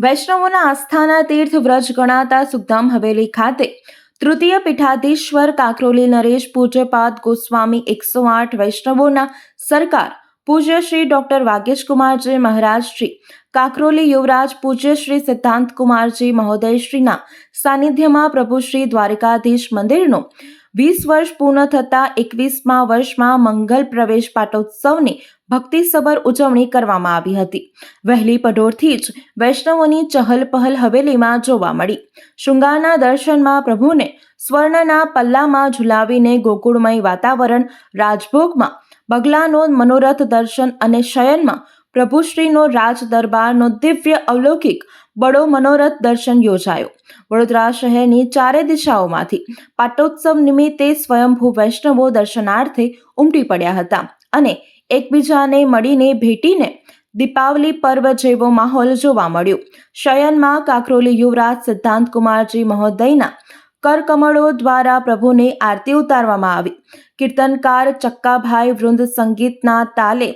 વૈષ્ણવોના આસ્થાના તીર્થ વ્રજ ગણાતા સુખધામ હવેલી ખાતે તૃતીય પીઠાધીશ્વર કાકરોલી નરેશ પૂજ્યપાદ ગોસ્વામી 108 વૈષ્ણવોના સરકાર પૂજ્ય શ્રી ડોક્ટર વાગેશકુમારજી મહારાજશ્રી, કાકરોલી યુવરાજ પૂજ્ય શ્રી સિદ્ધાંતકુમારજી મહોદયશ્રીના સાનિધ્યમાં પ્રભુ શ્રી દ્વારિકાધીશ મંદિરનો 20 વર્ષ પૂર્ણ થતા 21મા વર્ષમાં મંગલ પ્રવેશ પાટોત્સવની ભક્તિસભર ઉજવણી કરવામાં આવી હતી. વહેલી પઢોરથી જ વૈષ્ણવોની ચહલ પહલ હવેલીમાં જોવા મળી. શૃંગારના દર્શનમાં પ્રભુને સ્વર્ણના પલ્લામાં ઝુલાવીને ગોકુળમય વાતાવરણ, રાજભોગમાં બગલાનો મનોરથ દર્શન અને શયનમાં પ્રભુશ્રીનો રાજ દરબારનો દિવ્ય અલૌકિક બડો મનોરથ દર્શન યોજાયો. વડોદરા શહેરની ચારે દિશાઓમાંથી પાટોત્સવ નિમિત્તે સ્વયંભૂ વૈષ્ણવો દર્શનાર્થે ઉમટી પડ્યા હતા અને એકબીજાને મળીને ભેટીને દીપાવલી પર્વ જેવો માહોલ જોવા મળ્યો. શયનમાં કાકરોલી યુવરાજ સિદ્ધાંતકુમારજી મહોદયના કરકમળો દ્વારા પ્રભુને આરતી ઉતારવામાં આવી. કીર્તનકાર ચક્કાભાઈ વૃંદ સંગીતના તાલે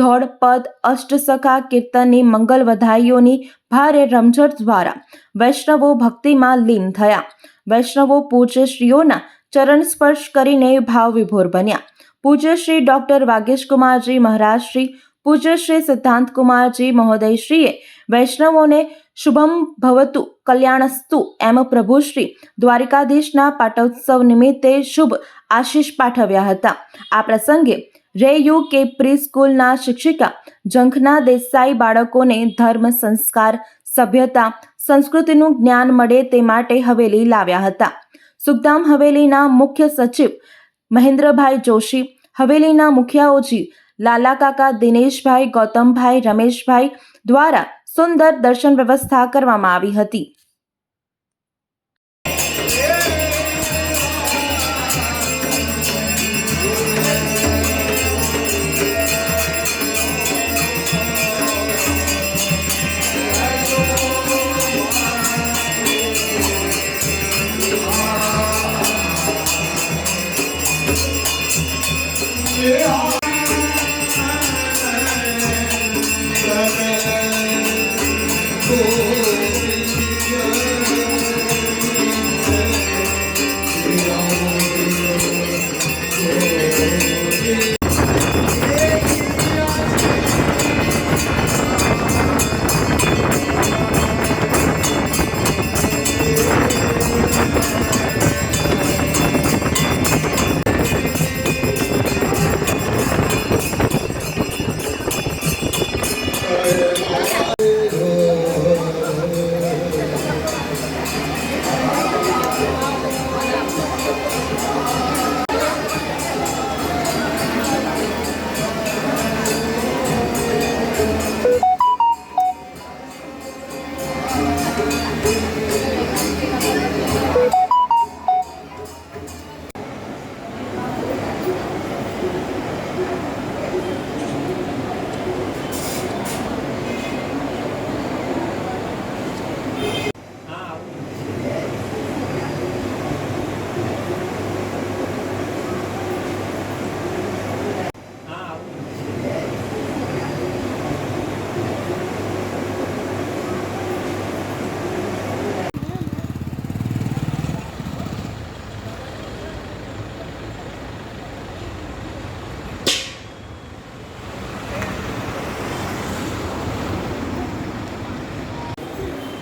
ધોળપદ અષ્ટસખા કીર્તનની મંગલ વધાઈઓની ભારે રમઝટ દ્વારા વૈષ્ણવો ભક્તિમાં લીન થયા. વૈષ્ણવો પૂજ્ય શ્રીઓના ચરણ સ્પર્શ કરીને ભાવ વિભોર બન્યા. પૂજ્ય શ્રી ડોક્ટર વાગેશકુમારજી મહારાજશ્રી, પૂજ્ય શ્રી સિદ્ધાંતકુમારજી મહોદયશ્રીએ વૈષ્ણવોને શુભમ ભવતુ કલ્યાણસ્તુ એમ પ્રભુશ્રી દ્વારિકાધીશના પાટોત્સવ નિમિત્તે શુભ આશીષ પાઠવ્યા હતા. આ પ્રસંગે રેયુ કે પ્રી સ્કૂલના શિક્ષિકા ઝંખના દેસાઈ બાળકોને ધર્મ, સંસ્કાર, સભ્યતા, સંસ્કૃતિનું જ્ઞાન મળે તે માટે હવેલી લાવ્યા હતા. સુખધામ હવેલીના મુખ્ય સચિવ મહેન્દ્રભાઈ જોશી, હવેલીના મુખિયાઓજી લાલાકાકા દિનેશભાઈ, ગૌતમભાઈ, રમેશભાઈ દ્વારા સુંદર દર્શન વ્યવસ્થા કરવામાં આવી હતી.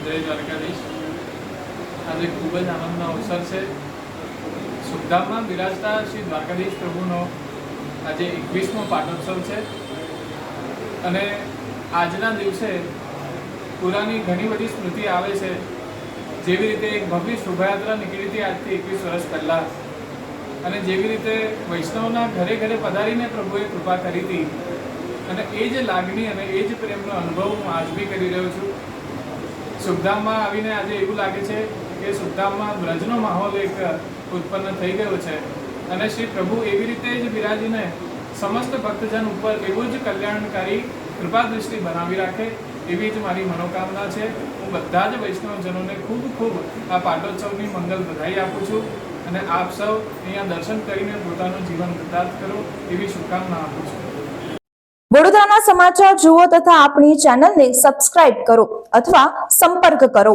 જય દ્વારકાધીશ. આજે ખૂબ જ આનંદનો અવસર છે. સુખધામમાં બિરાજતા શ્રી દ્વારકાધીશ પ્રભુનો આજે 21મો પાટોત્સવ છે અને આજના દિવસે પુરાની ઘણી બધી સ્મૃતિ આવે છે. જેવી રીતે એક ભવ્ય શોભાયાત્રા નીકળી હતી આજથી 21 વર્ષ પહેલાં, અને જેવી રીતે વૈષ્ણવના ઘરે ઘરે પધારીને પ્રભુએ કૃપા કરી હતી, અને એ જ લાગણી અને એ જ પ્રેમનો અનુભવ હું આજ બી કરી રહ્યો છું. સુખધામમાં આવીને આજે એવું લાગે છે કે સુખધામમાં વ્રજનો માહોલ એક ઉત્પન્ન થઈ ગયો છે, અને શ્રી પ્રભુ એવી રીતે જ બિરાજીને સમસ્ત ભક્તજન ઉપર એવું જ કલ્યાણકારી કૃપા દૃષ્ટિ બનાવી રાખે એવી જ મારી મનોકામના છે. હું બધા જ વૈષ્ણવજનોને ખૂબ ખૂબ આ પાટોત્સવની મંગલ બધાઈ આપું છું, અને આપ સૌ અહીંયા દર્શન કરીને પોતાનું જીવન કૃતાર્થ કરો એવી શુભકામના આપું છું. વડોદરાના સમાચાર જુઓ તથા આપણી ચેનલને સબસ્ક્રાઇબ કરો અથવા સંપર્ક કરો.